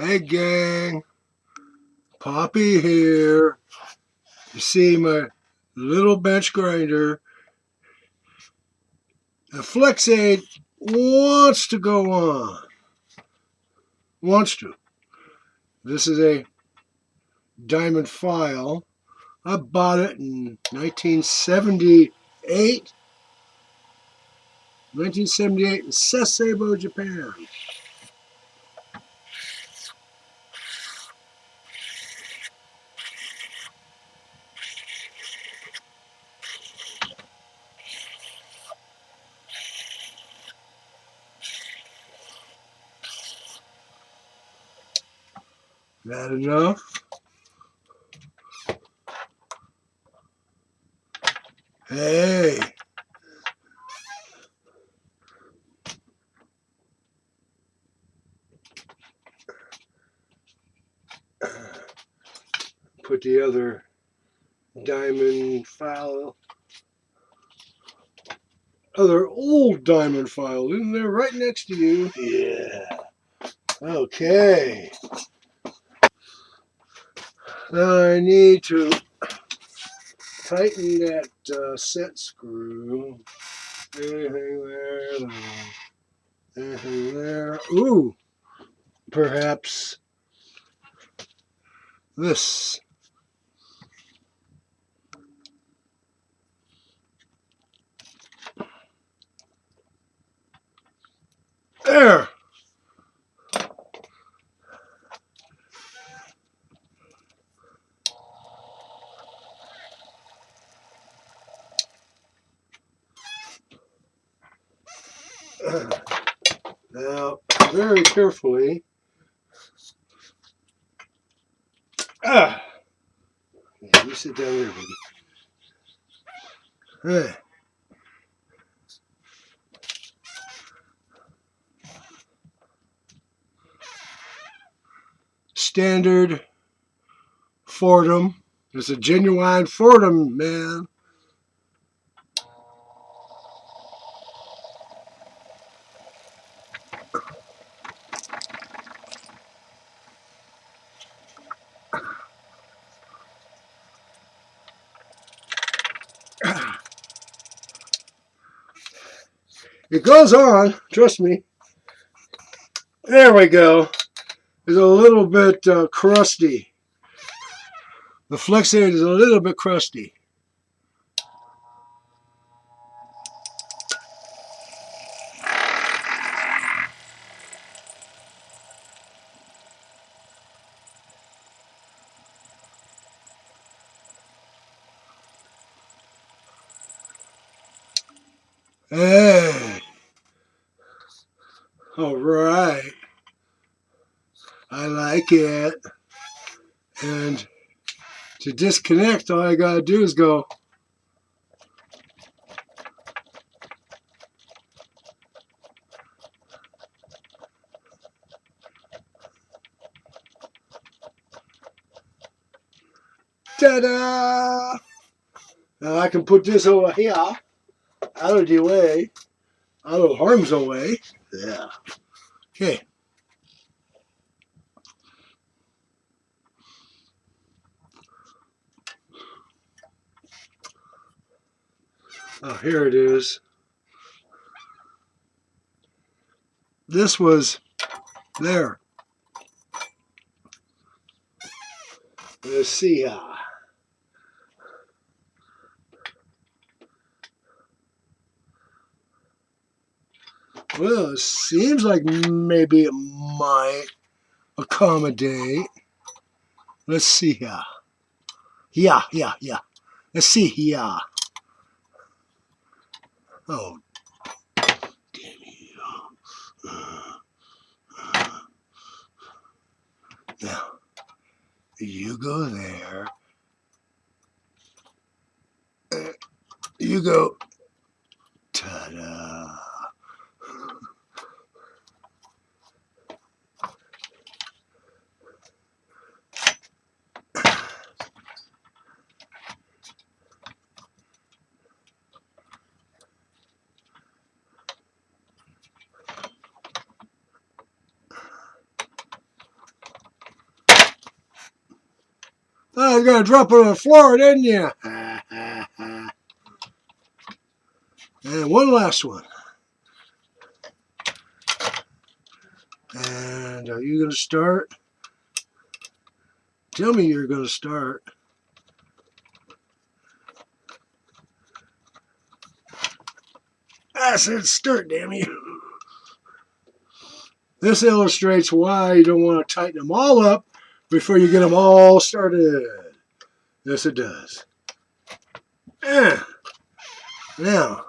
Hey gang, Poppy here. You see my little bench grinder. The flexaide wants to go on. Wants to. This is a diamond file. I bought it in 1978. 1978 in Sasebo, Japan. That enough? Hey. Put the other diamond file, other old diamond file in there right next to you. Yeah. Okay. Now I need to tighten that set screw. Anything there? No. Anything there? Ooh, perhaps this. There. Now, very carefully. Ah. Yeah, you sit down there, baby. Hey. Standard Fordham. It's a genuine Fordham, man. It goes on, trust me. There we go. It's a little bit crusty. The flexaide is a little bit crusty. Hey. All right. I like it. And to disconnect, all I gotta do is go. Ta-da! Now I can put this over here, out of the way, out of harm's way. Yeah. Okay. Oh, here it is. This was there. Let's see here. Well, it seems like maybe it might accommodate. Let's see here. Yeah. Let's see here. Oh, damn you. Now, you go there. You go. Ta-da. was going to drop it on the floor, didn't you? And one last one. And are you going to start? Tell me you're going to start. I said start, damn you. This illustrates why you don't want to tighten them all up before you get them all started. Yes, it does. Now,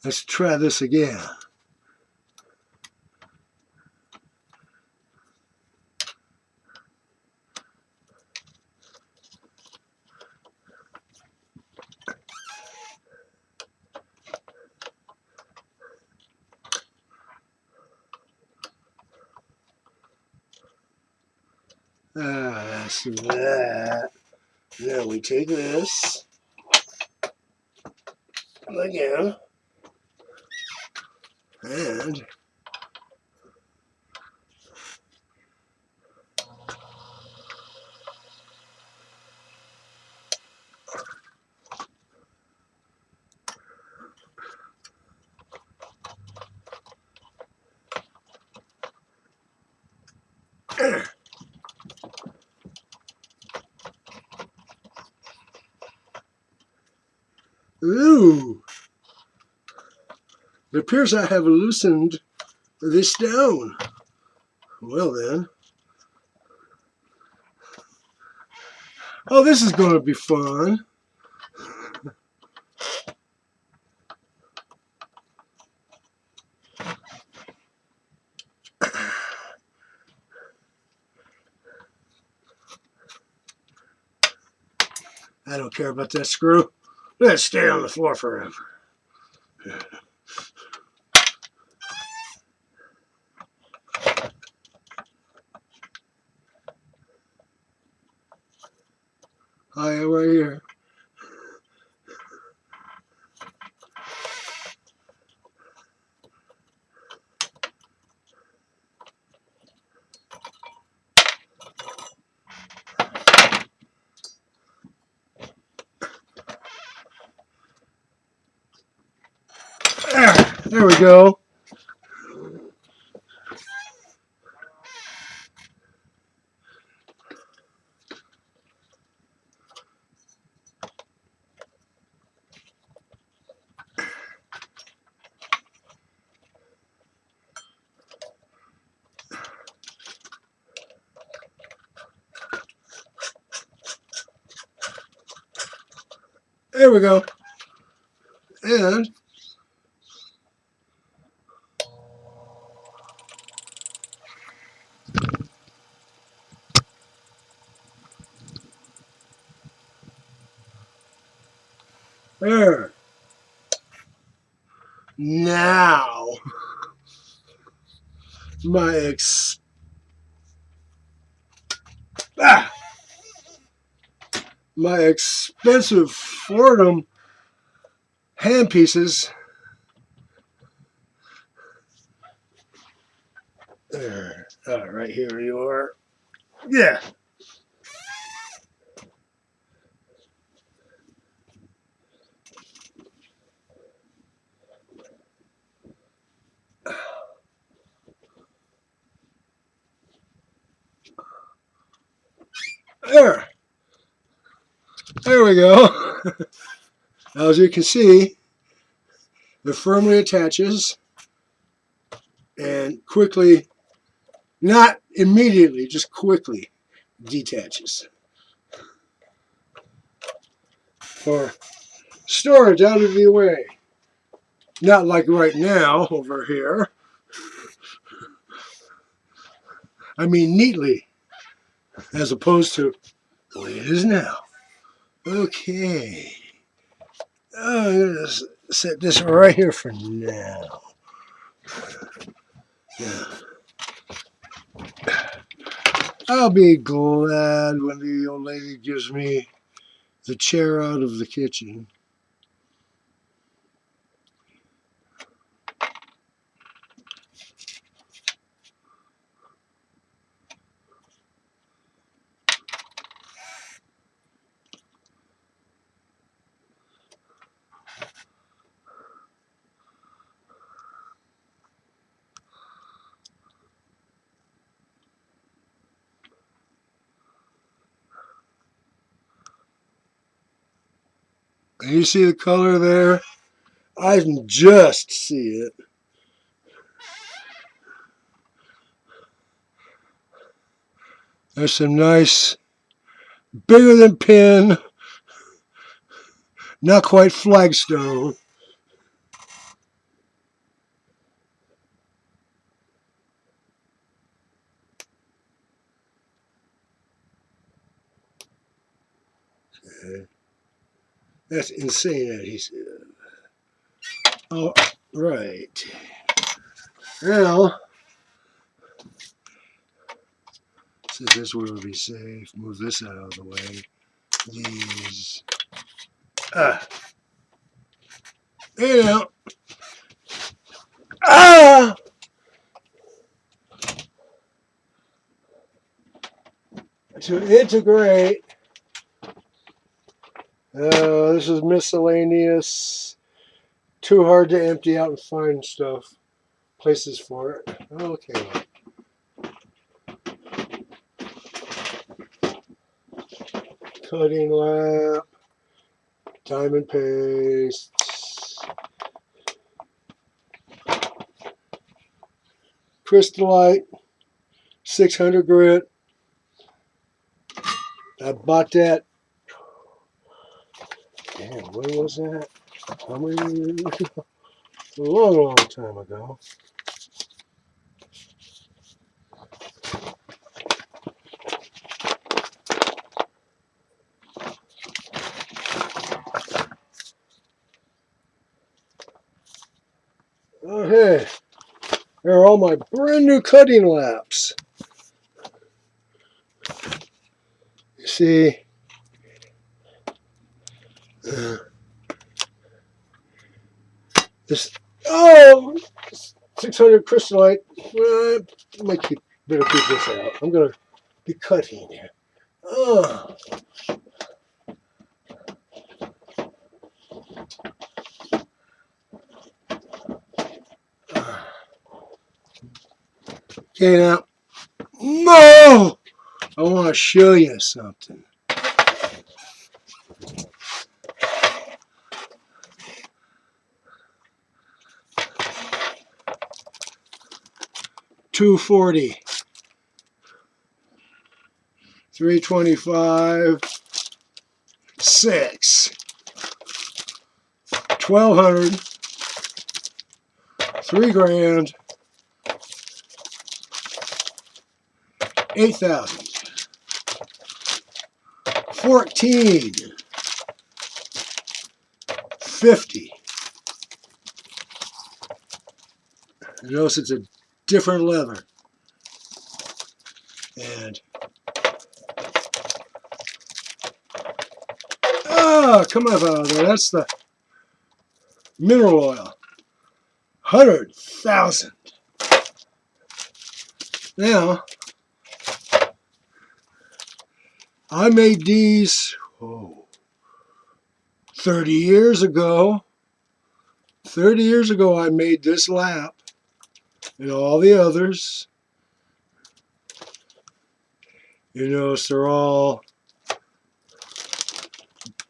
let's try this again. That's that. Now we take this again and ooh, it appears I have loosened this down. Well then, oh, this is going to be fun. I don't care about that screw. Let it stay on the floor forever. I am right here. There we go. There we go. And there. Now, my my expensive Fordham hand pieces. There. Right here you are. Yeah. There. There we go. As you can see, it firmly attaches and quickly, not immediately, just quickly detaches. For storage out of the way. Not like right now over here. I mean neatly, as opposed to the way it is now. Okay. Oh, I'm going to set this right here for now. Yeah. I'll be glad when the old lady gives me the chair out of the kitchen. And you see the color there? I can just see it. There's some nice, bigger than pin, not quite flagstone. Okay. That's insane adhesive. All right. Now, since this will be safe, move this out of the way. These. You know. Ah! To integrate. This is miscellaneous. Too hard to empty out and find stuff. Places for it. Okay. Cutting lap. Diamond paste. Crystallite. 600 grit. I bought that. Damn, when was that? How many years ago? A long, long time ago. Okay. There are all my brand new cutting laps. You see, this, 600 crystallite. I might better keep this out. I'm going to be cutting here. Oh. Okay, now, no! I want to show you something. $240, $325, $6, $1,200, $3,000, $8,000, $14, $50. Notice it's a different leather. And come up out of there. That's the mineral oil. 100,000. Now, I made these 30 years ago. 30 years ago, I made this lap and all the others. You notice they're all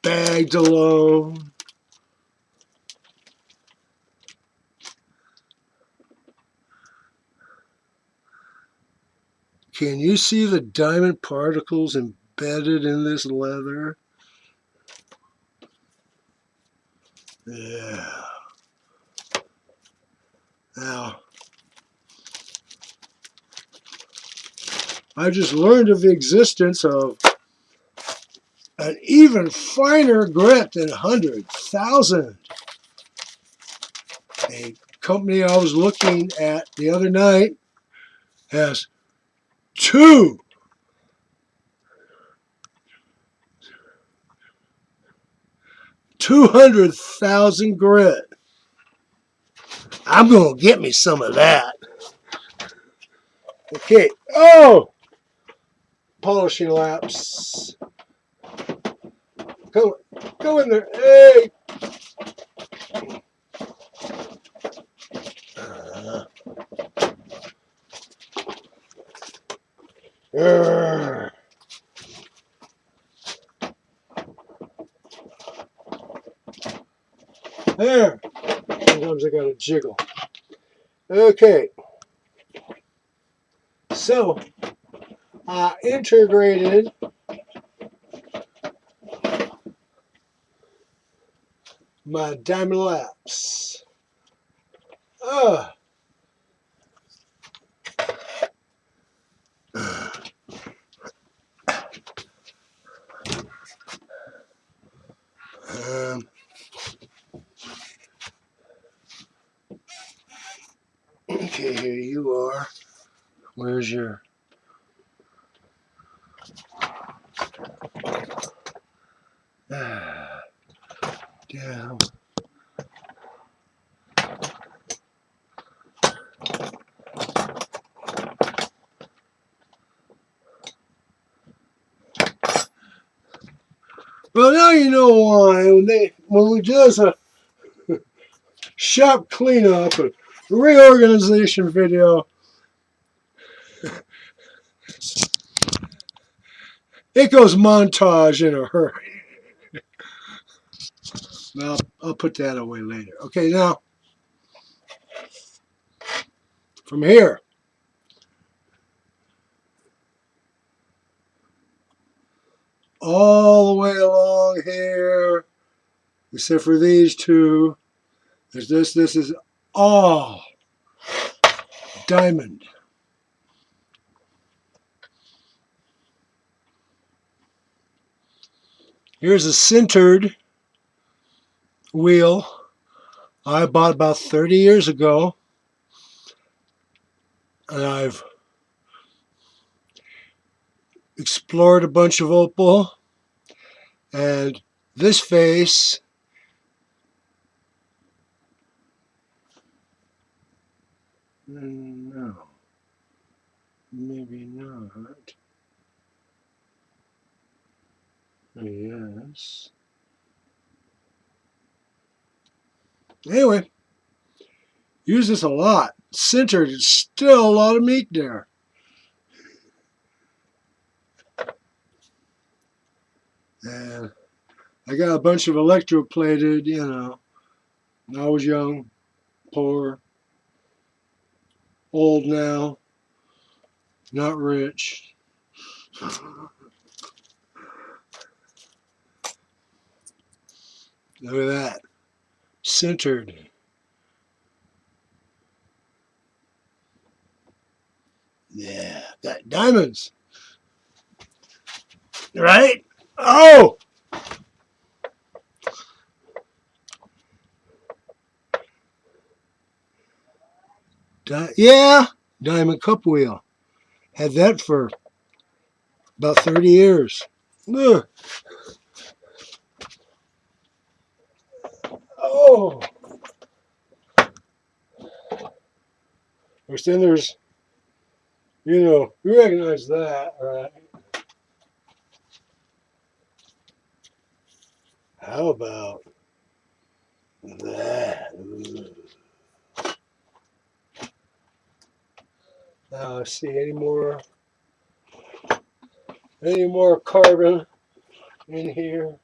bagged alone. Can you see the diamond particles embedded in this leather? Yeah. Now, I just learned of the existence of an even finer grit than 100,000. A company I was looking at the other night has 200,000 grit. I'm going to get me some of that. Okay. Oh! Polishing laps. Go in there. Hey! There. Sometimes I gotta jiggle. Okay. So I integrated my diamond laps. Uh, um, okay, here you are. Where's your... down. Well, now you know why when we do this shop cleanup and reorganization video, it goes montage in a hurry. Well, I'll put that away later. Okay, now from here, all the way along here, except for these two, there's this. This is all diamond. Here's a sintered wheel I bought about 30 years ago, and I've explored a bunch of opal, and this face no, maybe not. Yes. Anyway, use this a lot. Centered, it's still a lot of meat there. And I got a bunch of electroplated, you know. I was young, poor, old now, not rich. Look at that. Centered. Yeah, got diamonds. Right? Oh! Yeah, diamond cup wheel. Had that for about 30 years. Ugh. Oh! Of course, then there's, you know, you recognize that, right? How about that? Now, see any more carbon in here?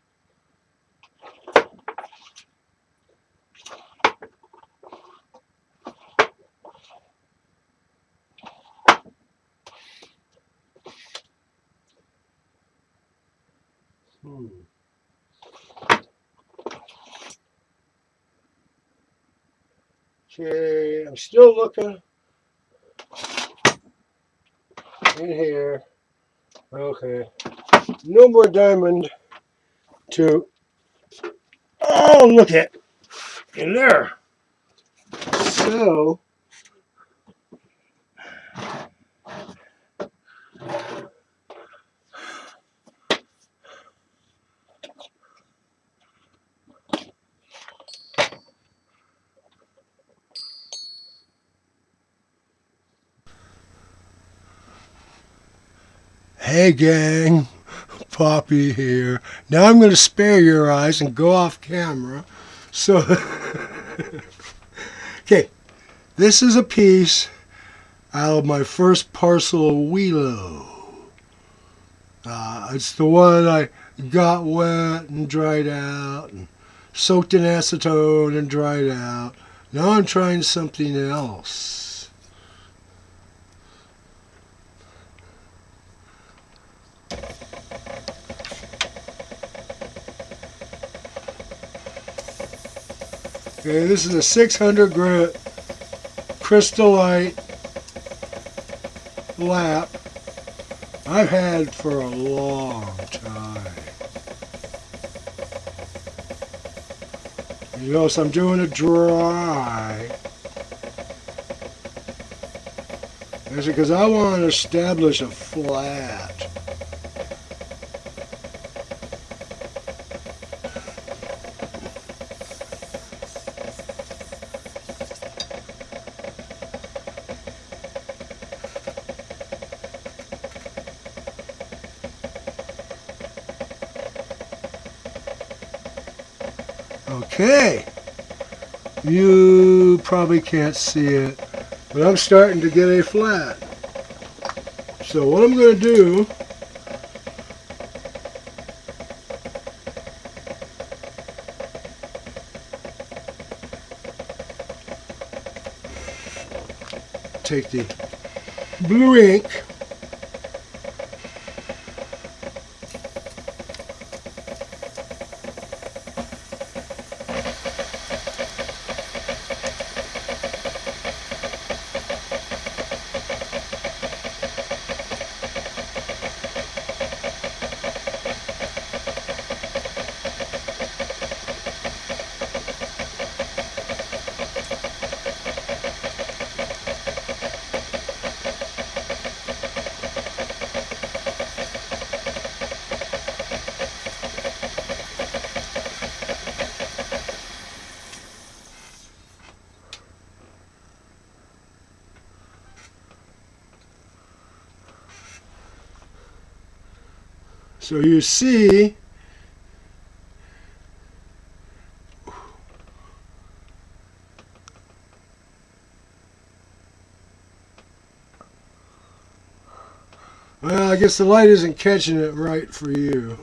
Okay, I'm still looking in here. Okay, no more diamond to, oh, look at in there. So, hey gang, Poppy here. Now I'm going to spare your eyes and go off camera. So, okay, this is a piece out of my first parcel of Wheelo. It's the one I got wet and dried out and soaked in acetone and dried out. Now I'm trying something else. Okay, this is a 600 grit crystallite lap I've had for a long time. You notice I'm doing it dry. That's because I want to establish a flat. Okay, you probably can't see it, but I'm starting to get a flat. So what I'm going to do, take the blue ink, so you see well, I guess the light isn't catching it right for you.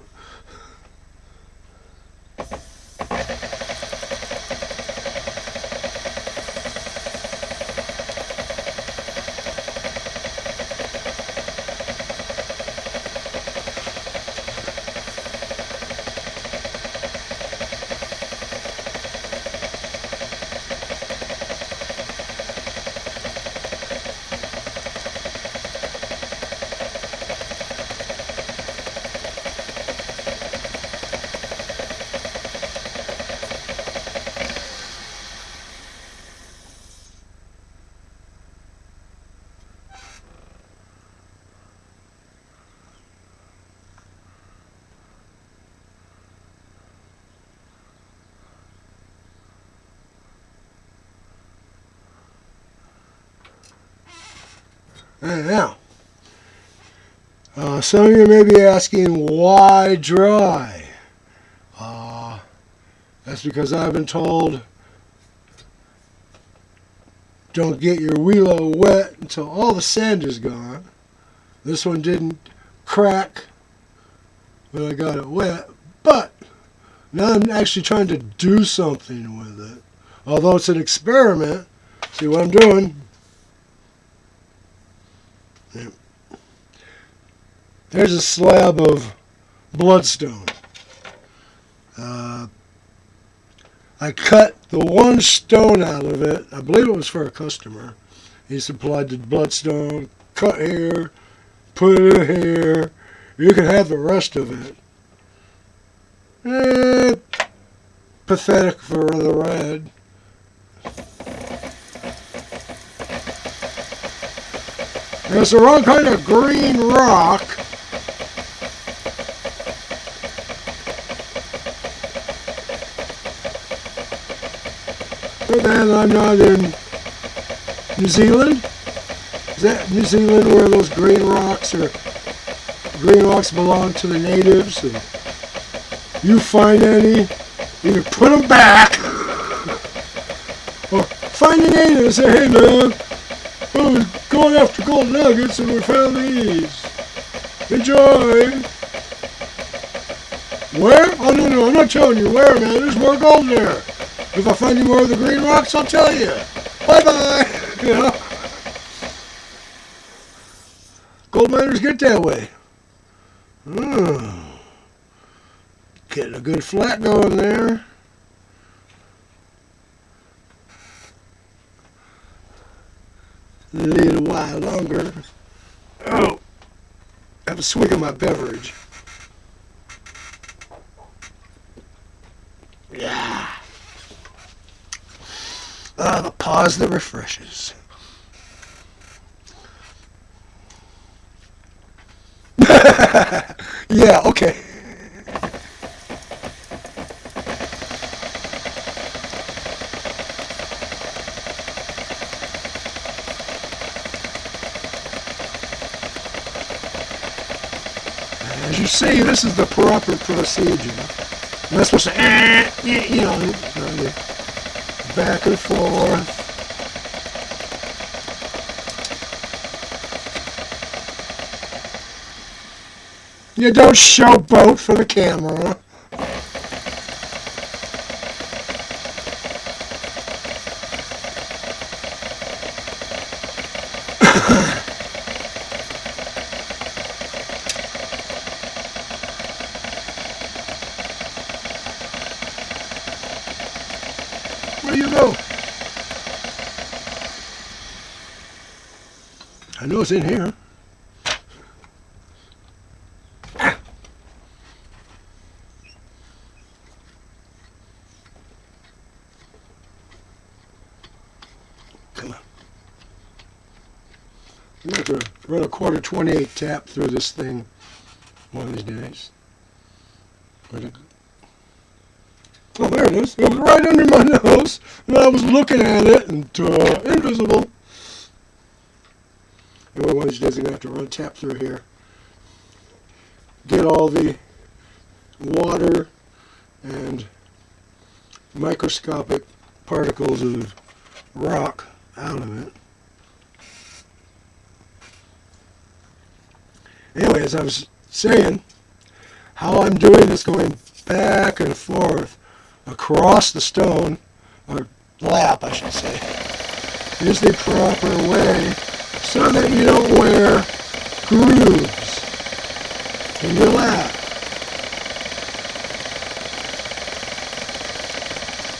And now, some of you may be asking, why dry? That's because I've been told, don't get your wheel wet until all the sand is gone. This one didn't crack when I got it wet, but now I'm actually trying to do something with it. Although it's an experiment, see what I'm doing? There's a slab of bloodstone. I cut the one stone out of it. I believe it was for a customer. He supplied the bloodstone, cut here, put it in here. You can have the rest of it. Pathetic for the red. It's the wrong kind of green rock. But then I'm not in New Zealand. Is that New Zealand where those green rocks belong to the natives? And you find any, you can put them back. Or find a native and say, hey man, I was going after gold nuggets and we found these. Enjoy. Where? Oh, no, no, I'm not telling you where, man. There's more gold there. If I find any more of the green rocks, I'll tell you. Bye-bye. You know? Gold miners get that way. Getting a good flat going there. A little while longer. Oh, have a swig of my beverage. Yeah. Ah, the pause that refreshes. Yeah, okay. As you see, this is the proper procedure. I'm not supposed to, you know, back and forth. You don't showboat for the camera. Where do you go? I know it's in here. Come on. I'm going to have to run a quarter 28 tap through this thing one of these days. Where'd it go? Oh, there it is. It was right under my nose, and I was looking at it, and invisible. Anyway, one of these days I'm going to have to run a tap through here. Get all the water and microscopic particles of rock out of it. Anyway, as I was saying, how I'm doing this, going back and forth across the stone, or lap I should say, is the proper way so that you don't wear grooves in your lap.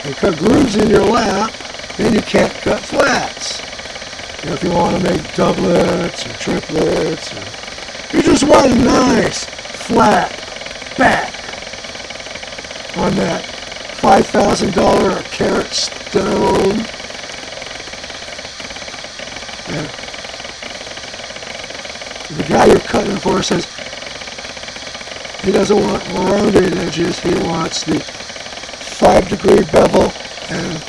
You cut grooves in your lap, then you can't cut flats. You know, if you want to make doublets or triplets, or you just want a nice flat back on that $5,000 a carat stone. Yeah. The guy you're cutting for says he doesn't want rounded edges, he wants the 5-degree bevel and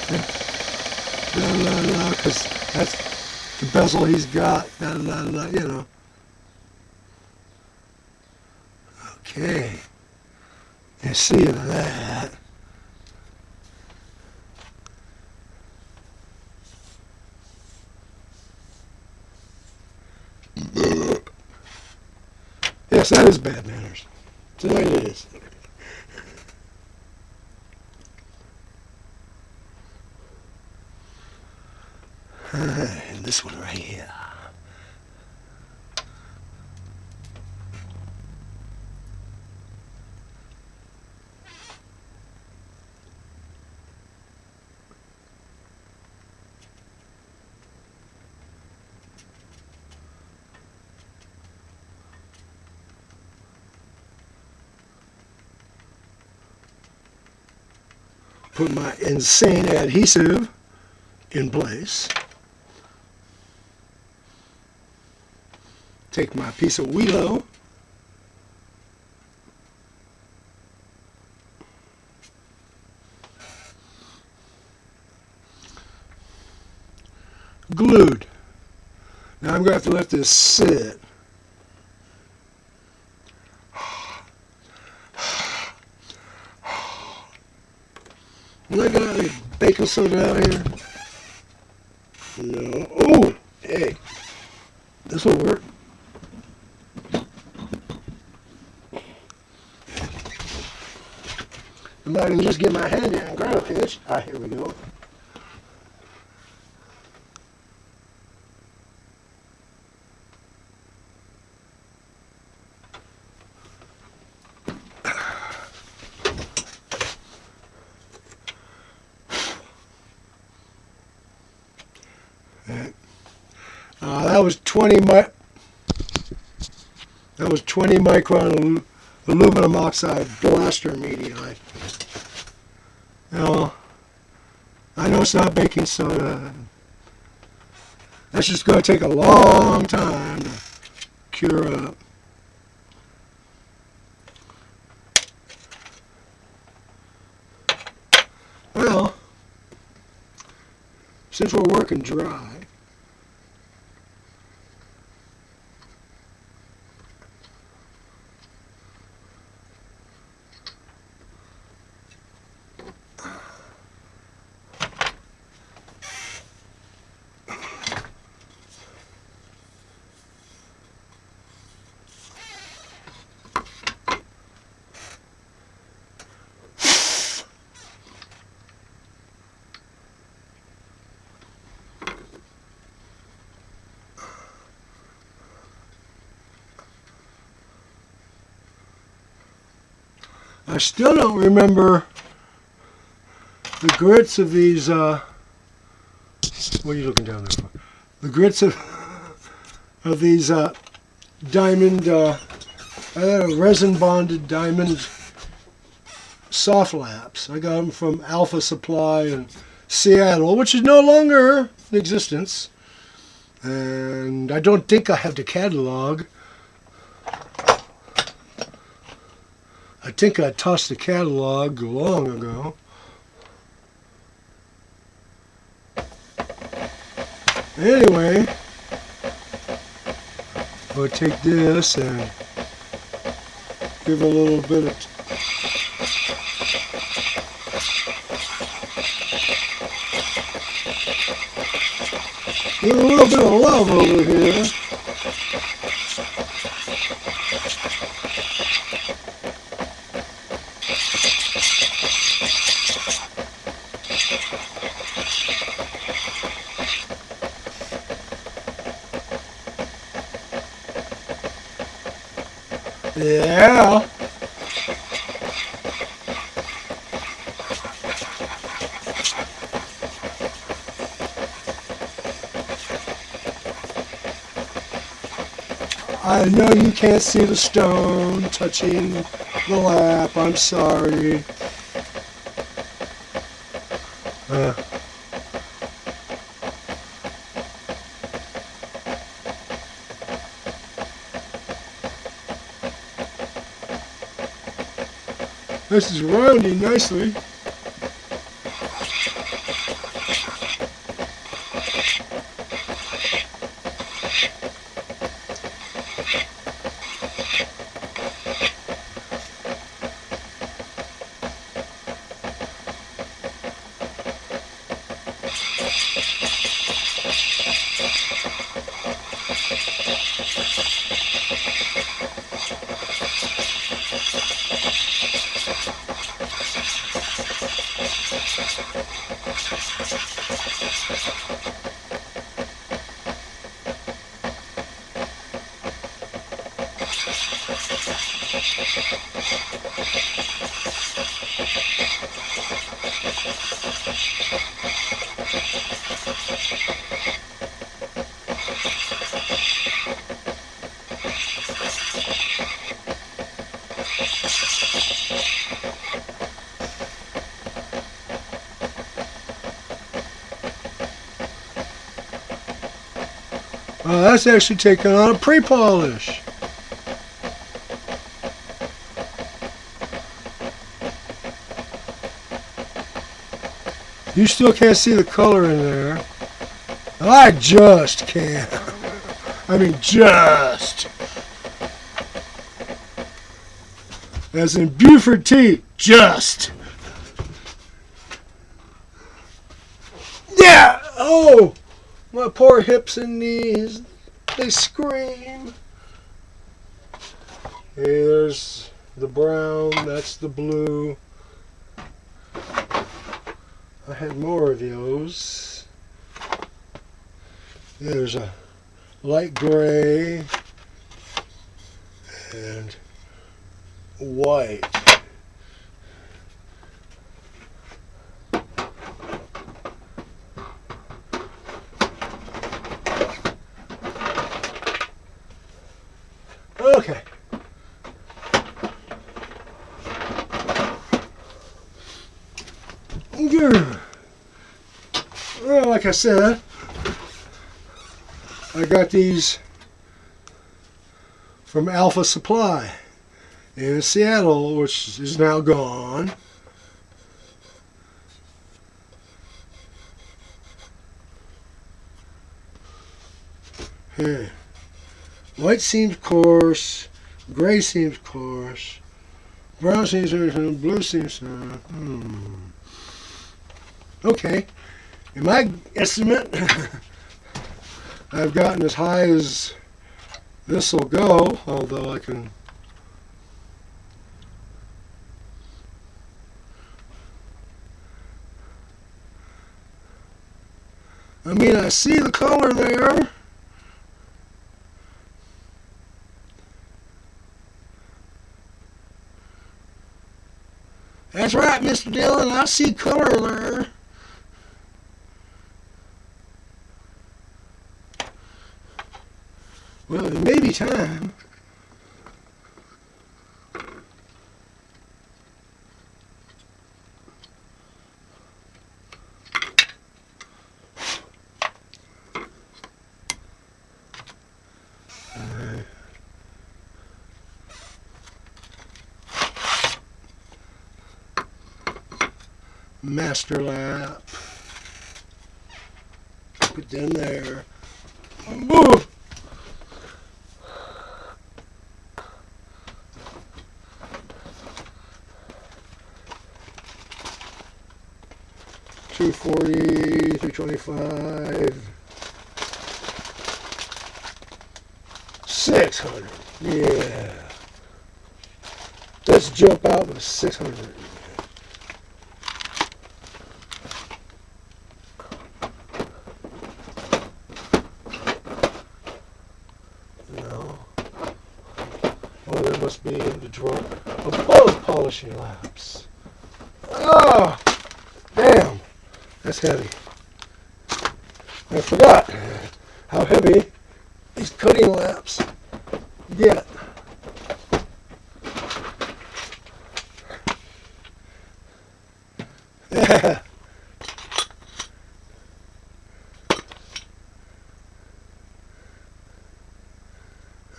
because that's the bezel he's got, you know. Okay, you see that. Yes, that is bad manners. Tonight it is. And this one right here. Put my insane adhesive in place. Take my piece of Wheelo. Glued. Now I'm going to have to let this sit. I got any baking soda out here? No. Oh, hey, this will work. I'm not going to just get my hand in and grab a pitch. Ah, here we go. That was 20 micron aluminum oxide blaster media. Now, I know it's not baking soda. That's just going to take a long time to cure up. Well, since we're working dry, I still don't remember the grits of these, what are you looking down there for? The grits of these diamond, resin bonded diamond soft laps. I got them from Alpha Supply in Seattle, which is no longer in existence. And I don't think I have the catalog. I think I tossed the catalog long ago. Anyway, I'll take this and give a little bit of love over here. Yeah. I know you can't see the stone touching the lap. I'm sorry. This is rounding nicely. That's actually taken on a pre-polish. You still can't see the color in there. I just can't. I mean, just. As in Buford T. Just. Yeah! Oh! My poor hips and knees. They scream. Hey, there's the brown. That's the blue. I had more of those. There's a light gray and white. Okay. Well, like I said, I got these from Alpha Supply in Seattle, which is now gone. Here. White seems coarse, gray seems coarse, brown seems blue seems Okay, in my estimate, I've gotten as high as this will go, although I can I see the color there. That's right, Mr. Dillon, I see color there. Well, it may be time. Master lap. Put them there. Move. $240, $325, $600. Yeah. Let's jump out with $600. No. Oh, that must be in the drawer of both polishing laps. Oh, damn. That's heavy. I forgot how heavy these cutting laps get. Yeah.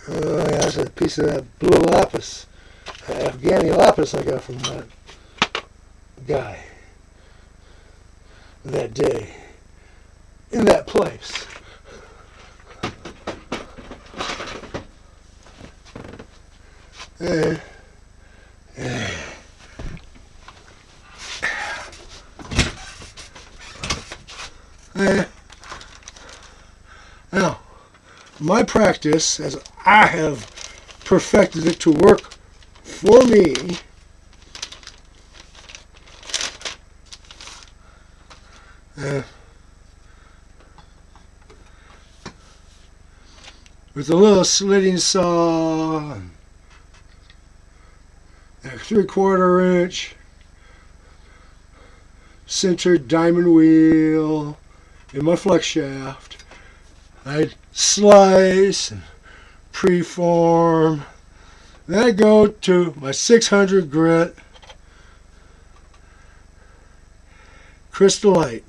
Oh, yeah, that's a piece of that blue lapis, Afghani lapis I got from that guy that day in that place. Now, my practice, as I have perfected it to work for me, with a little slitting saw, and a 3/4 inch centered diamond wheel in my flex shaft, I'd slice and preform. Then I go to my 600 grit crystallite.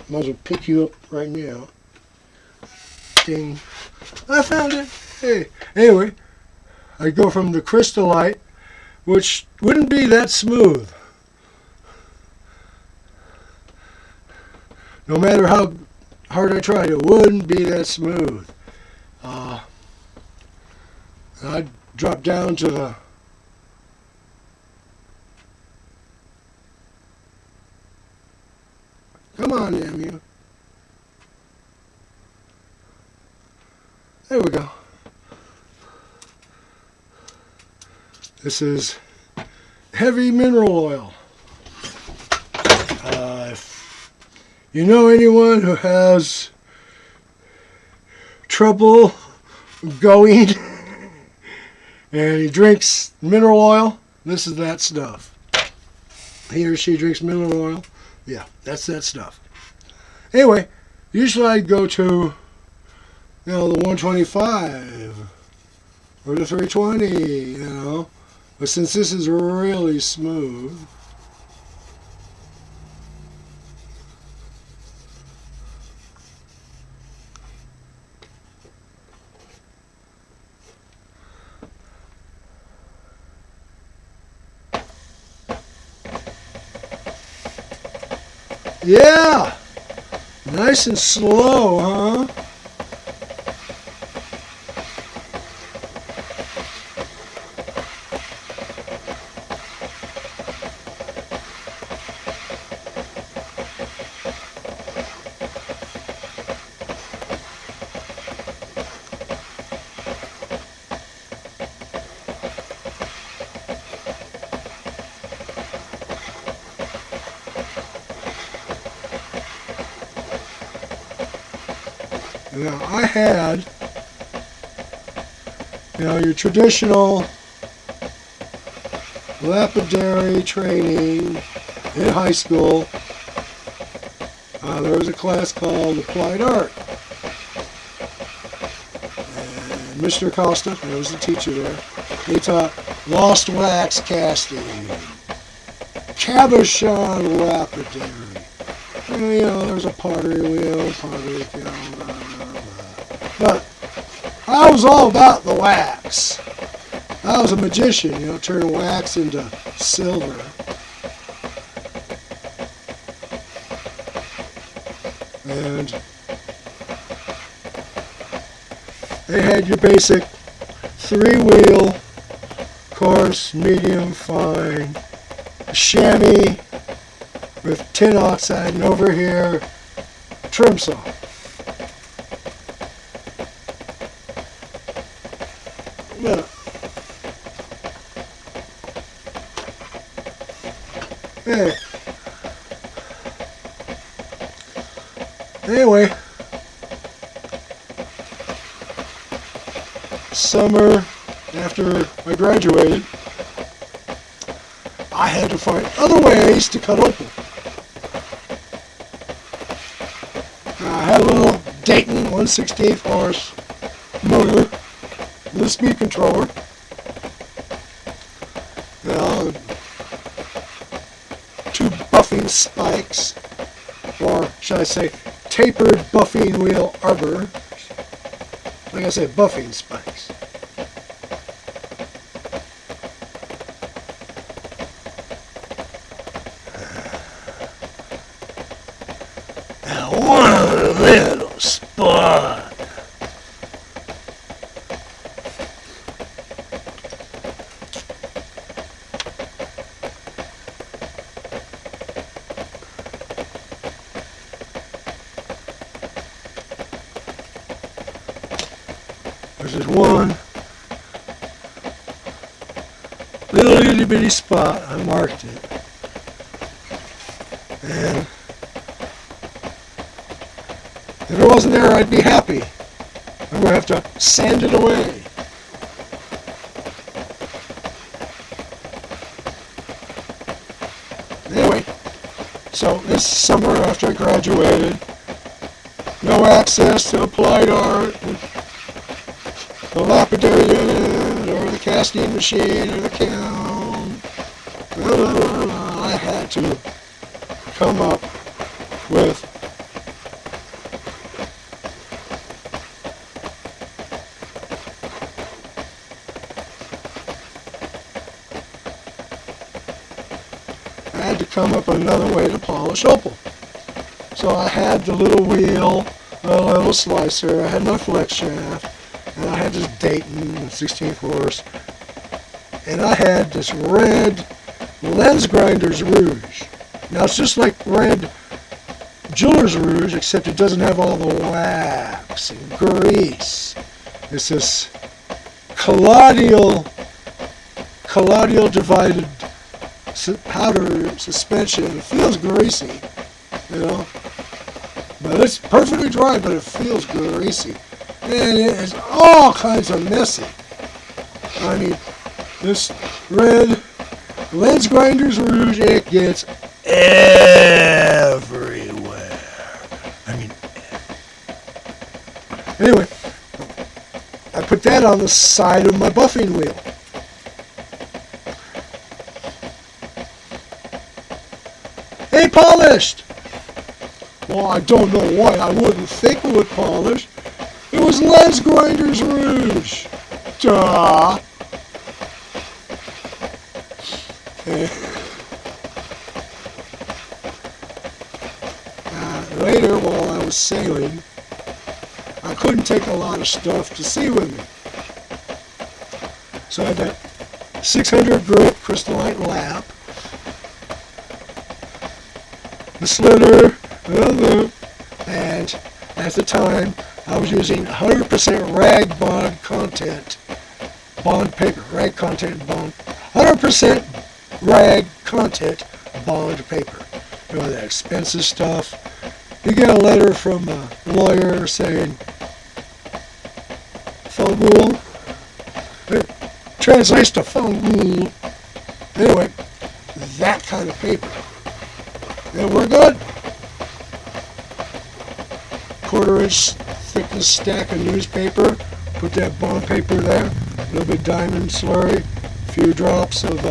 Might as well pick you up right now. Ding. I found it. Hey. Anyway, I go from the crystallite, which wouldn't be that smooth. No matter how hard I tried, it wouldn't be that smooth. I'd drop down to the come on, damn you. There we go. This is heavy mineral oil. If you know anyone who has trouble going and he drinks mineral oil, this is that stuff. He or she drinks mineral oil, yeah, that's that stuff. Anyway, usually I'd go to, the 125 or the 320, but since this is really smooth, yeah, nice and slow, huh? Now, I had, your traditional lapidary training in high school. There was a class called Applied Art. And Mr. Acosta, that was the teacher there, he taught lost wax casting, cabochon lapidary. There's a pottery wheel, pottery kiln, blah, blah, blah. But I was all about the wax. I was a magician, turning wax into silver. And they had your basic 3-wheel, coarse, medium, fine, chamois with tin oxide, and over here, trim saw. Yeah. Hey. Anyway, summer after I graduated, I had to find other ways to cut opal. I had a little Dayton 1/16 horse motor with a speed controller. Two buffing spikes, or should I say tapered buffing wheel arbor. Like I said, buffing spikes. Now one little spot. There's this one little itty bitty spot. I marked it. And if it wasn't there, I'd be happy. I'm going to have to sand it away. Anyway, so this summer after I graduated, no access to applied art, the lapidary unit, or the casting machine, or the kiln. I had to come up with another way to polish opal. So I had the little wheel, a little slicer, I had my flex shaft, and I had this Dayton 16th horse, and I had this red lens grinder's rouge. Now it's just like red jeweler's rouge, except it doesn't have all the wax and grease. It's this colloidal divided powder suspension. It feels greasy, you know. But it's perfectly dry, but it feels greasy. And it is all kinds of messy. I mean, this red lens grinders rouge, it gets everywhere. I mean, anyway, I put that on the side of my buffing wheel. Hey, polished! Well, I don't know why I wouldn't think it would polish. It was lens grinders rouge. Duh. Later, while I was sailing, I couldn't take a lot of stuff to sea with me. So I had that 600 grit crystalline lap, the slitter, and at the time I was using 100% rag bond content, bond paper, rag content bond, 100% rag content bond paper. You know, that expensive stuff. You get a letter from a lawyer saying, fungool. It translates to fungool. Anyway, that kind of paper. And we're good. 1/4-inch thickness stack of newspaper. Put that bond paper there. A little bit diamond slurry. A few drops of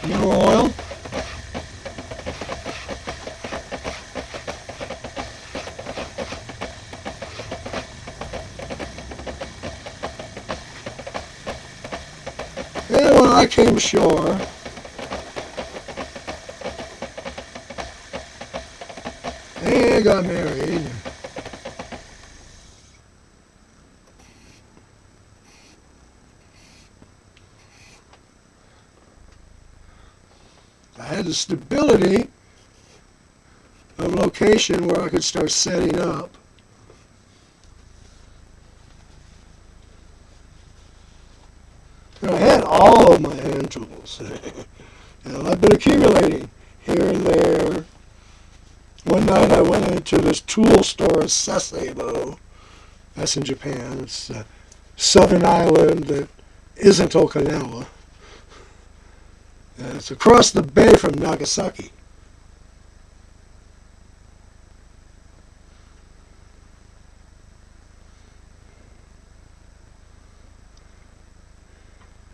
mineral oil. And when I came ashore, and got married, I had the stability of location where I could start setting up. And I had all of my hand tools. And I've been accumulating here and there. One night I went into this tool store in Sasebo. That's in Japan. It's a southern island that isn't Okinawa. It's across the bay from Nagasaki.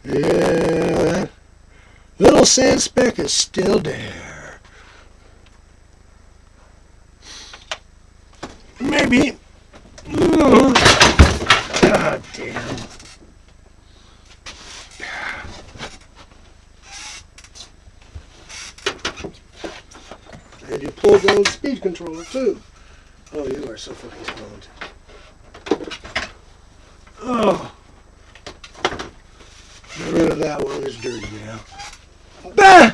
Yeah, that little sand speck is still there. Maybe. God damn. And you pull down the speed controller too. Oh, you are so fucking talented. Oh. Get rid of that one. It's dirty now. Bah!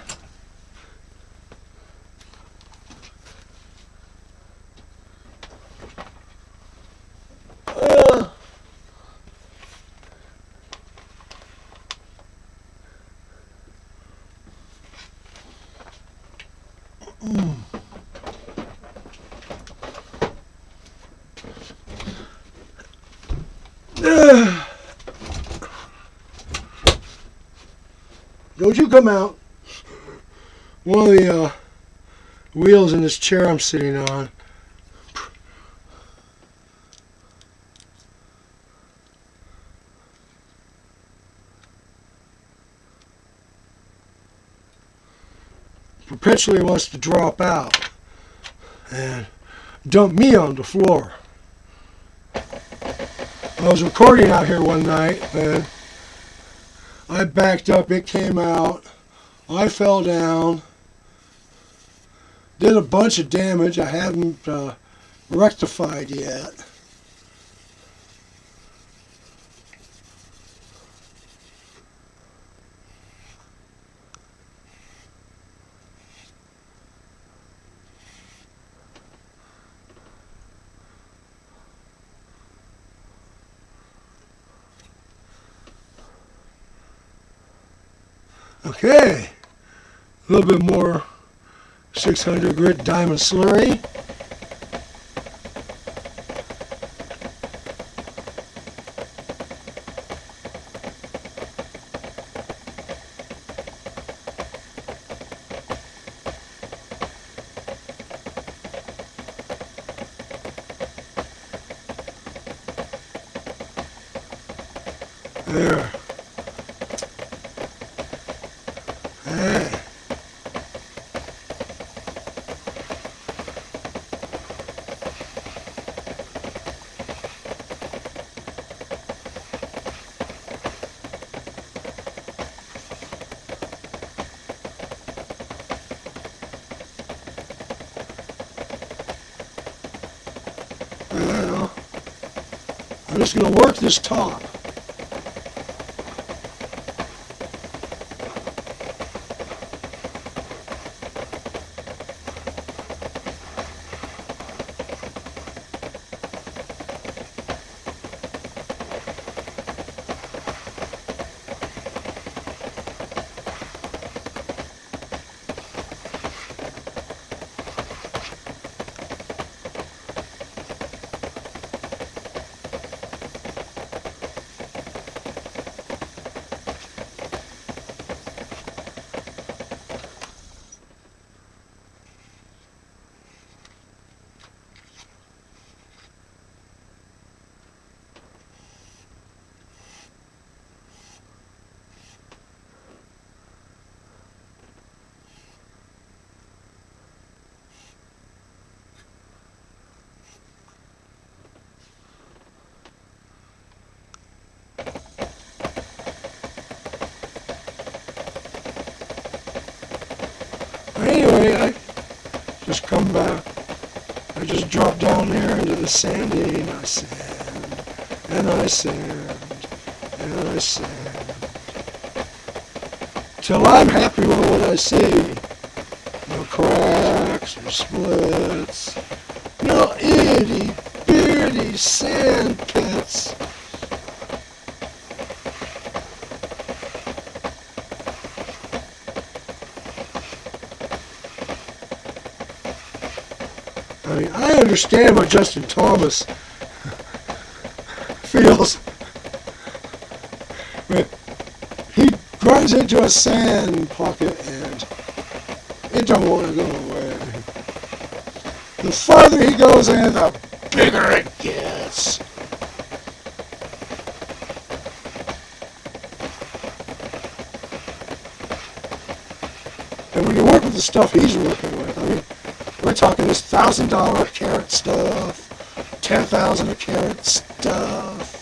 Don't you come out. One of the wheels in this chair I'm sitting on. Perpetually wants to drop out and dump me on the floor. I was recording out here one night and I backed up, it came out, I fell down, did a bunch of damage I haven't rectified yet. Okay, a little bit more 600 grit diamond slurry. There. Hey. Well, I'm just going to work this top. Anyway, I just come back. I just drop down there into the sanding. I sand, and I sand, and I sand. Till I'm happy with what I see. No cracks or splits. No itty bitty sand pits. I mean, I understand what Justin Thomas feels when he runs into a sand pocket and it don't want to go away. The farther he goes in, the bigger it gets. And when you work with the stuff he's working with, I mean, we're talking this $1,000 a carat stuff, 10,000 a carat stuff.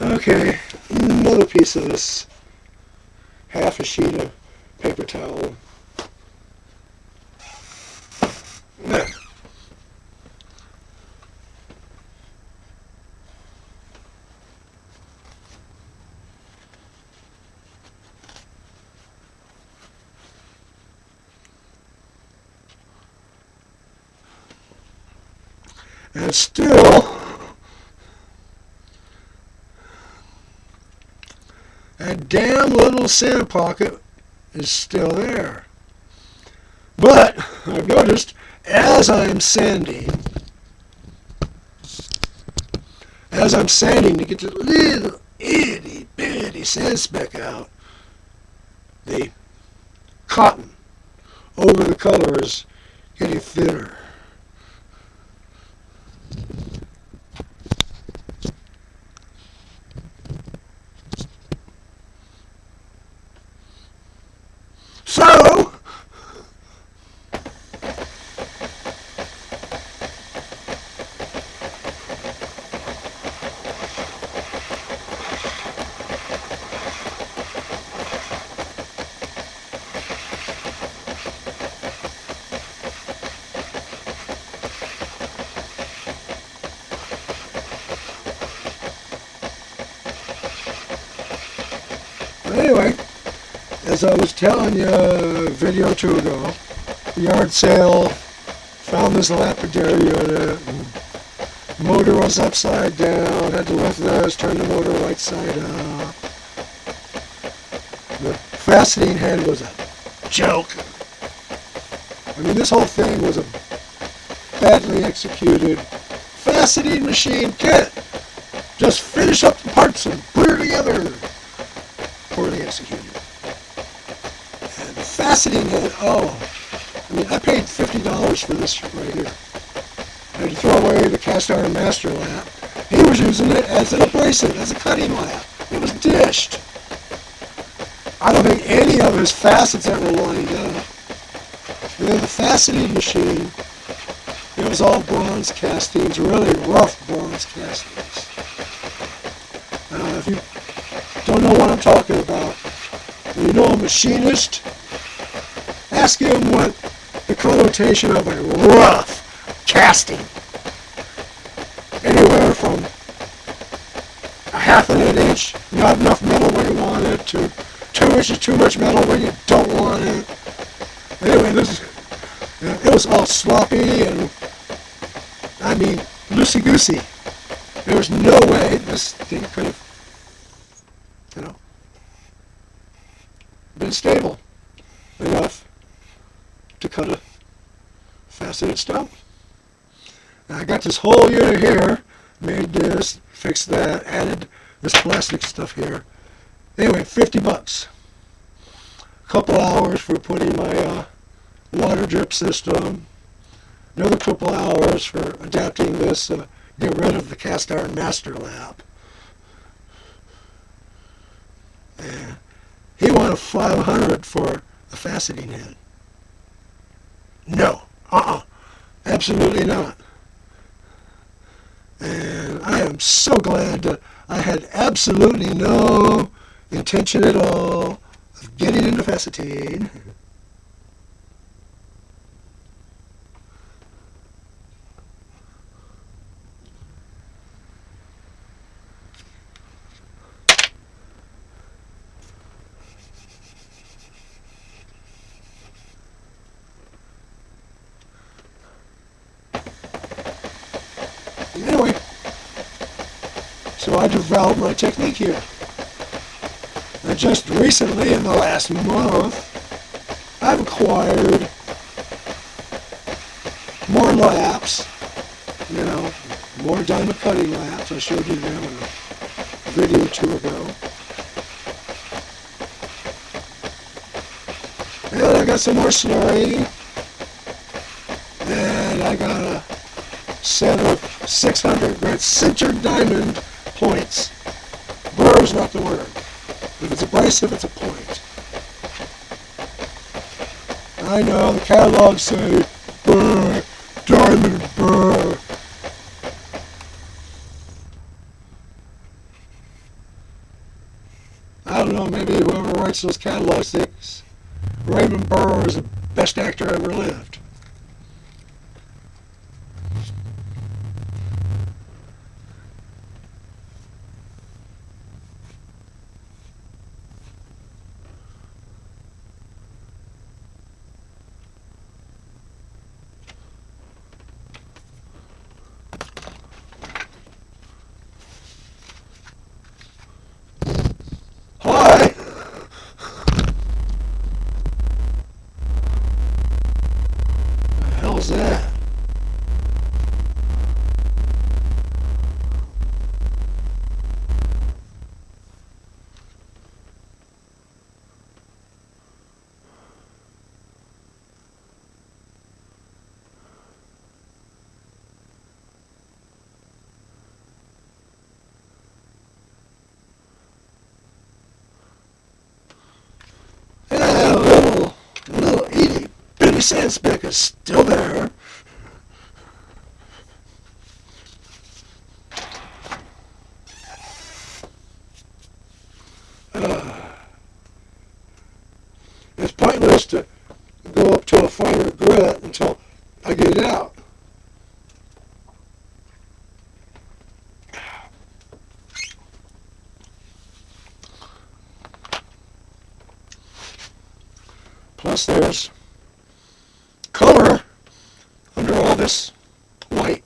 Okay, another piece of this, half a sheet of paper towel. There. And still, that damn little sand pocket is still there. But I've noticed as I'm sanding to get the little itty bitty sand speck out, the cotton over the color is getting thinner. So, anyway, as I was telling you a video or two ago, yard sale, found this lapidary unit. Motor was upside down, had to lift this, turn the motor right side up. The fastening head was a joke. I mean, this whole thing was a badly executed fastening machine kit. Just finish up the parts and put her together. Poorly executed. And the fastening head, I mean, I paid $50 for this right here. I had to throw away the cast iron master lap. He was using it as an abrasive, as a cutting lap. It was dished. I don't think any of his facets ever lined up. And then the fastening machine, it was all bronze castings, really rough bronze castings. If you don't know what I'm talking about, and you know a machinist, ask him what the connotation of a rough casting. Anywhere from a half an inch, not enough metal where you want it, to 2 inches too much metal where you don't want it. Anyway, it was all sloppy and, I mean, loosey-goosey. There was no way this thing could have, been stable enough to cut a faceted stump. Now I got this whole unit here, made this, fixed that, added this plastic stuff here. Anyway, $50. A couple hours for putting my water drip system. Another couple hours for adapting this, get rid of the cast iron master lap. And he wanted $500 for the faceting head. No, absolutely not. And I am so glad that I had absolutely no intention at all of getting into faceting. Anyway, so I developed my technique here. And just recently, in the last month, I've acquired more laps, more diamond cutting laps. I showed you them in a video or two ago. And I got some more slurry. And I got a set of 600 grit sintered diamond points. Burr is not the word. If it's abrasive, it's a point. I know the catalogs say burr, diamond burr. I don't know, maybe whoever writes those catalogs thinks Raymond Burr is the best actor ever lived. Hi! The hell's that? Yeah, little itty bitty sandspec is still there. It's pointless to go up to a finer grit until I get it out. Plus there's this white.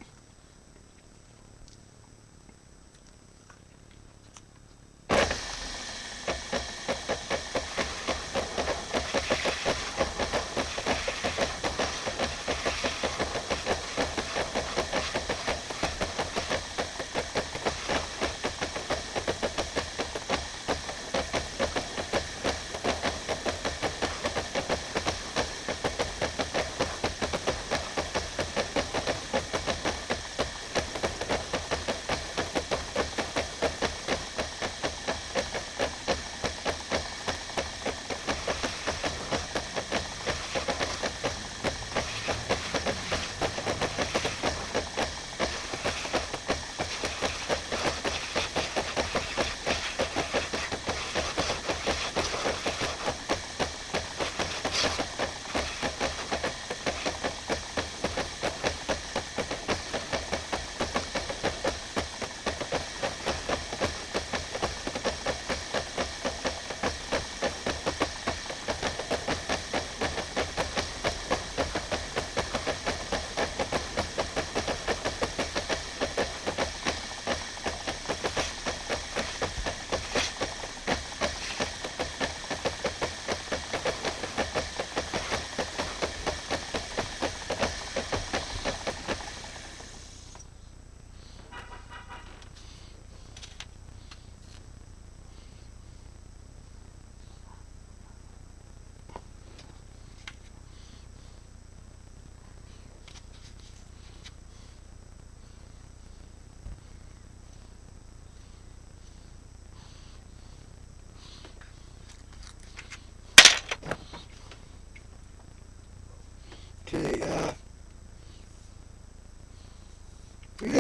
Okay, yeah,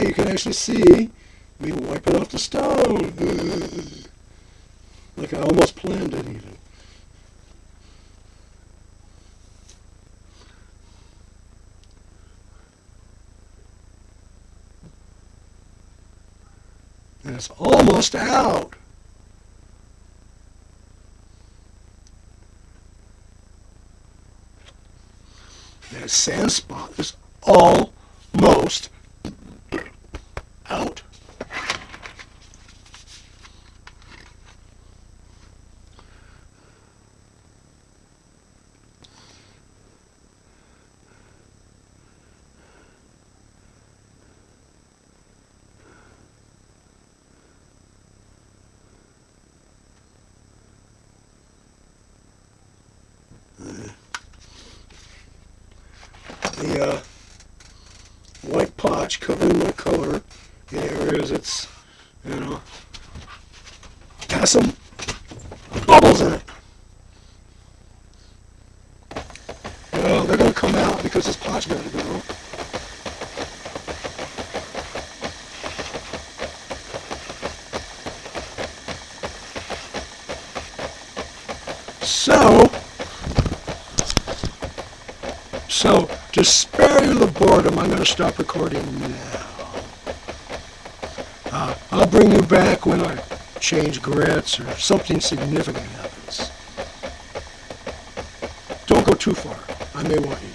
you can actually see me wiping off the stone. Like I almost planned it even. And it's almost out. That sand spot is almost out. The white potch covering my color in areas it's, has some bubbles in it. Well, they're going to come out because this potch got to go. So to spare you the boredom, I'm going to stop recording now. I'll bring you back when I change grits or something significant happens. Don't go too far. I may want you.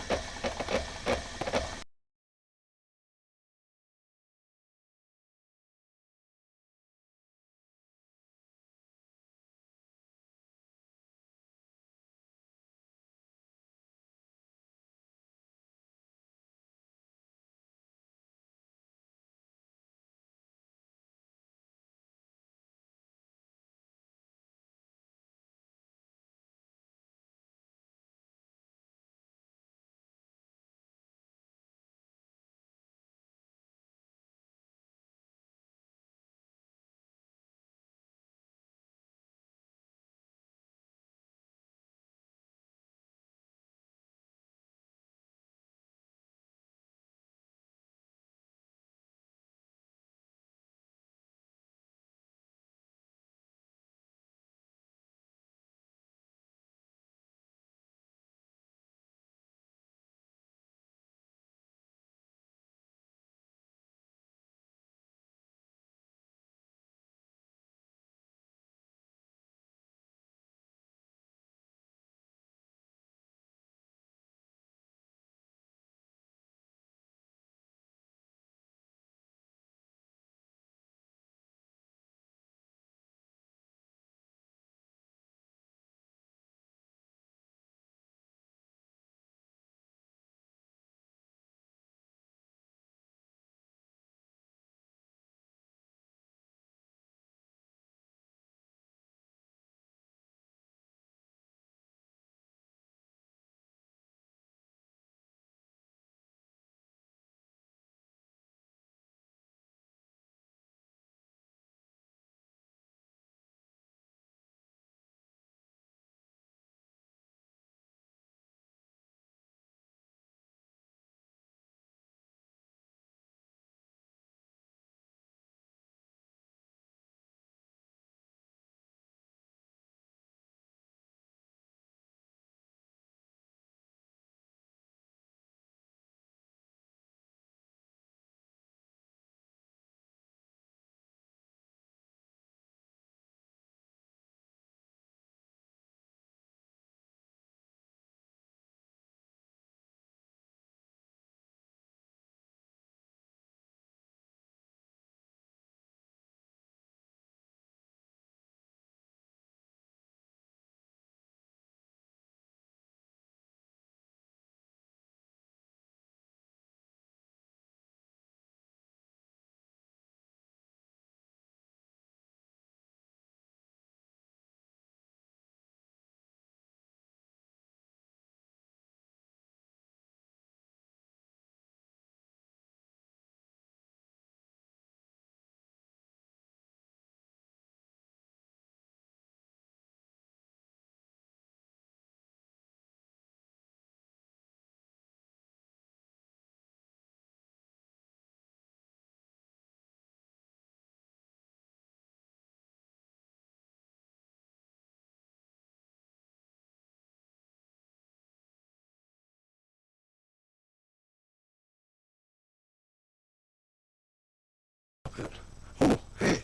it. Oh, hey,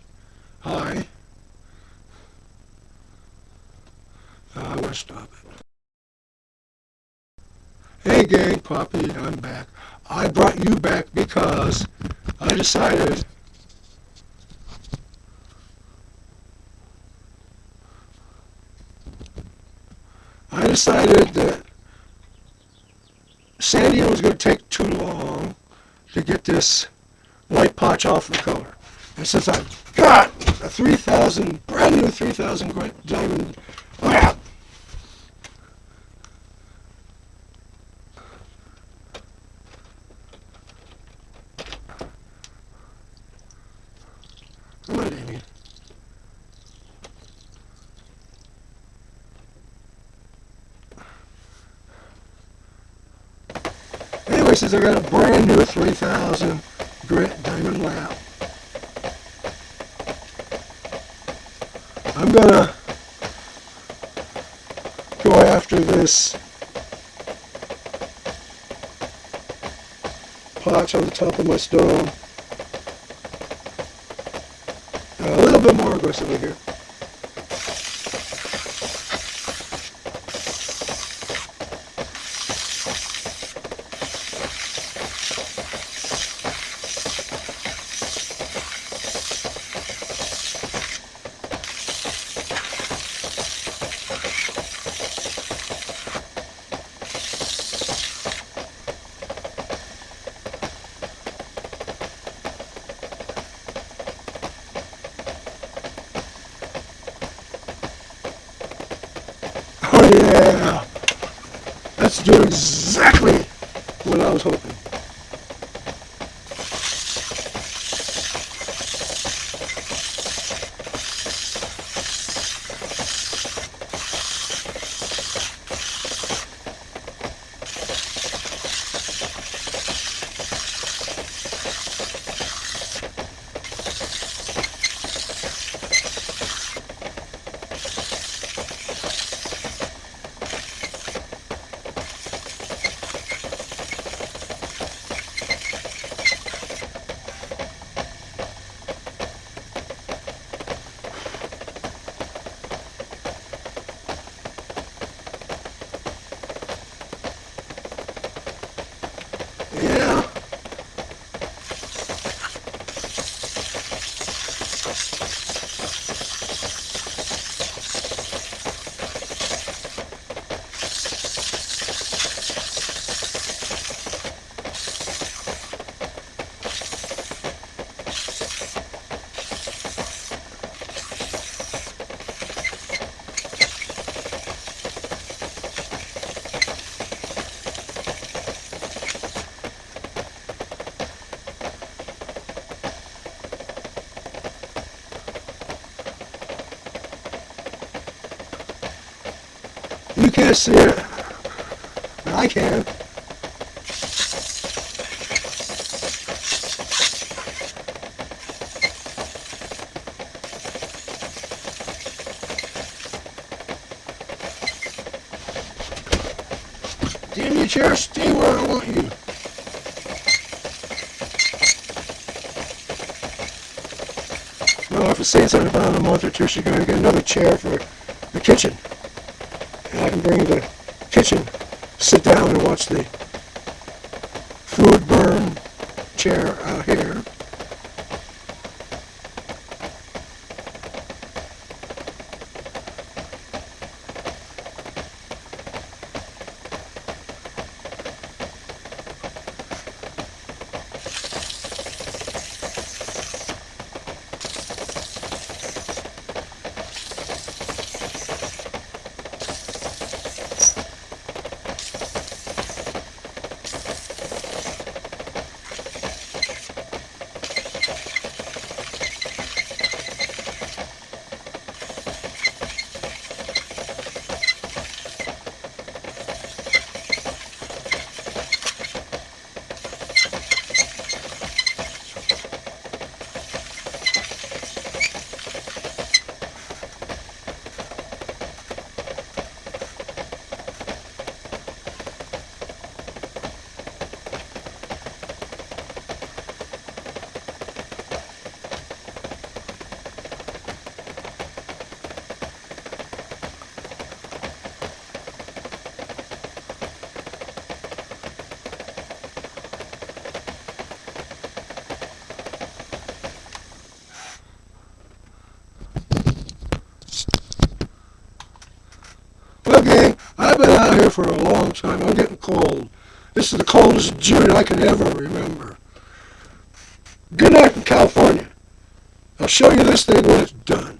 hi. I want to stop it. Hey gang, Poppy, I'm back. I brought you back because I decided that sanding was going to take too long to get this white potch off the color. And since I've got a 3000, brand new 3000 grit diamond wrap, come on, Amy. Anyway, since I got a brand new 3000 grit diamond lap, I'm gonna go after this potch on the top of my stone a little bit more aggressively here. Oh yeah! That's doing exactly what I was hoping. Yeah. You can't see it. I can. Damn you, chair, stay where I want you. Well, if it stays in about a month or two, she's going to get another chair for the kitchen. And I can bring the kitchen, sit down and watch the food burn chair out here. out here for a long time. I'm getting cold. This is the coldest June I can ever remember. Good night from California. I'll show you this thing when it's done.